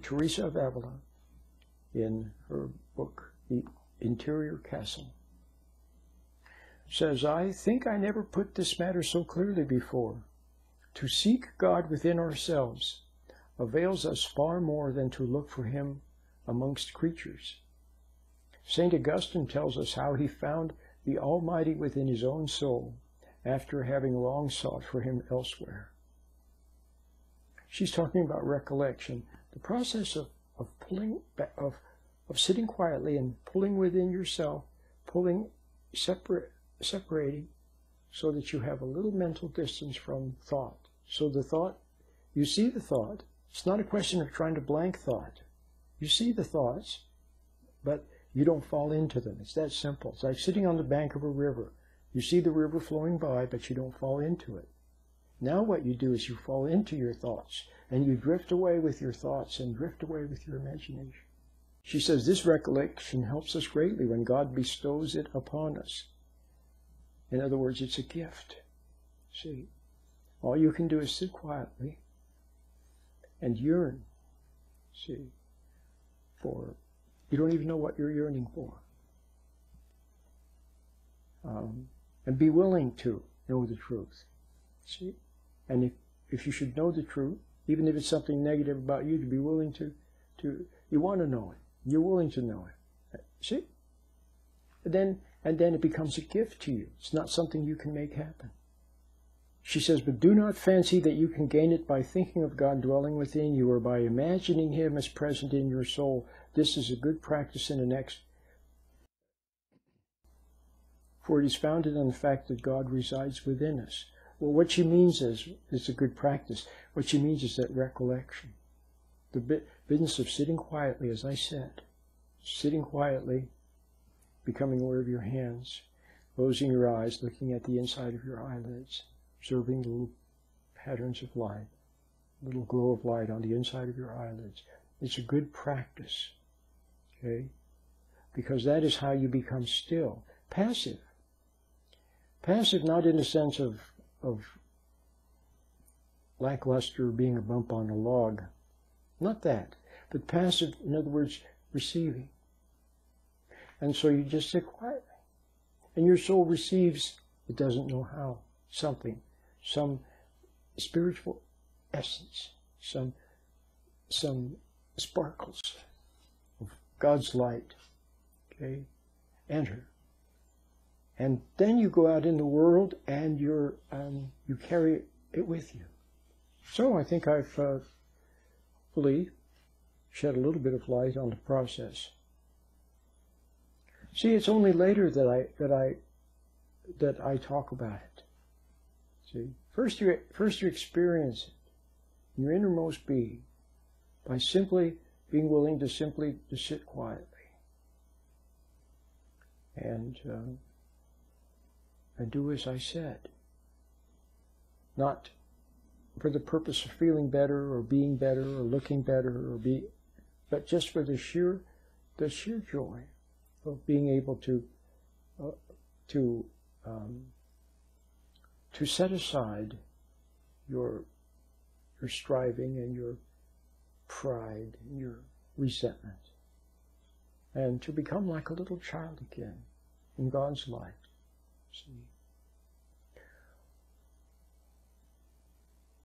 Teresa of Avila, in her book, The Interior Castle, says, "I think I never put this matter so clearly before. To seek God within ourselves avails us far more than to look for him amongst creatures. St. Augustine tells us how he found the Almighty within his own soul after having long sought for him elsewhere." She's talking about recollection, the process of sitting quietly and pulling within yourself, separating, so that you have a little mental distance from thought. So the thought, you see the thought. It's not a question of trying to blank thought. You see the thoughts, but you don't fall into them. It's that simple. It's like sitting on the bank of a river. You see the river flowing by, but you don't fall into it. Now what you do is you fall into your thoughts, and you drift away with your thoughts and drift away with your imagination. She says this recollection helps us greatly when God bestows it upon us. In other words, it's a gift. See, all you can do is sit quietly and yearn, see, for, you don't even know what you're yearning for. And be willing to know the truth. See? And if you should know the truth, even if it's something negative about you, to be willing to you want to know it. You're willing to know it. See? And then it becomes a gift to you. It's not something you can make happen. She says, but do not fancy that you can gain it by thinking of God dwelling within you or by imagining him as present in your soul. This is a good practice in an for it is founded on the fact that God resides within us. Well, what she means is, it's a good practice. What she means is that recollection. The business of sitting quietly, as I said, sitting quietly, becoming aware of your hands, closing your eyes, looking at the inside of your eyelids, observing the little patterns of light, little glow of light on the inside of your eyelids. It's a good practice, okay? Because that is how you become still. Passive. Passive not in the sense of lackluster being a bump on a log. Not that. But passive, in other words, receiving. And so you just sit quietly. And your soul receives, it doesn't know how, something, some spiritual essence, some sparkles of God's light, okay, enter. And then you go out in the world and you carry it with you. So I think I've hopefully shed a little bit of light on the process. See, it's only later that I talk about it. See, first you experience it in your innermost being by simply being willing to sit quietly and do as I said. Not for the purpose of feeling better or being better or looking better but just for the sheer joy of being able to set aside your striving and your pride and your resentment, and to become like a little child again in God's light. See?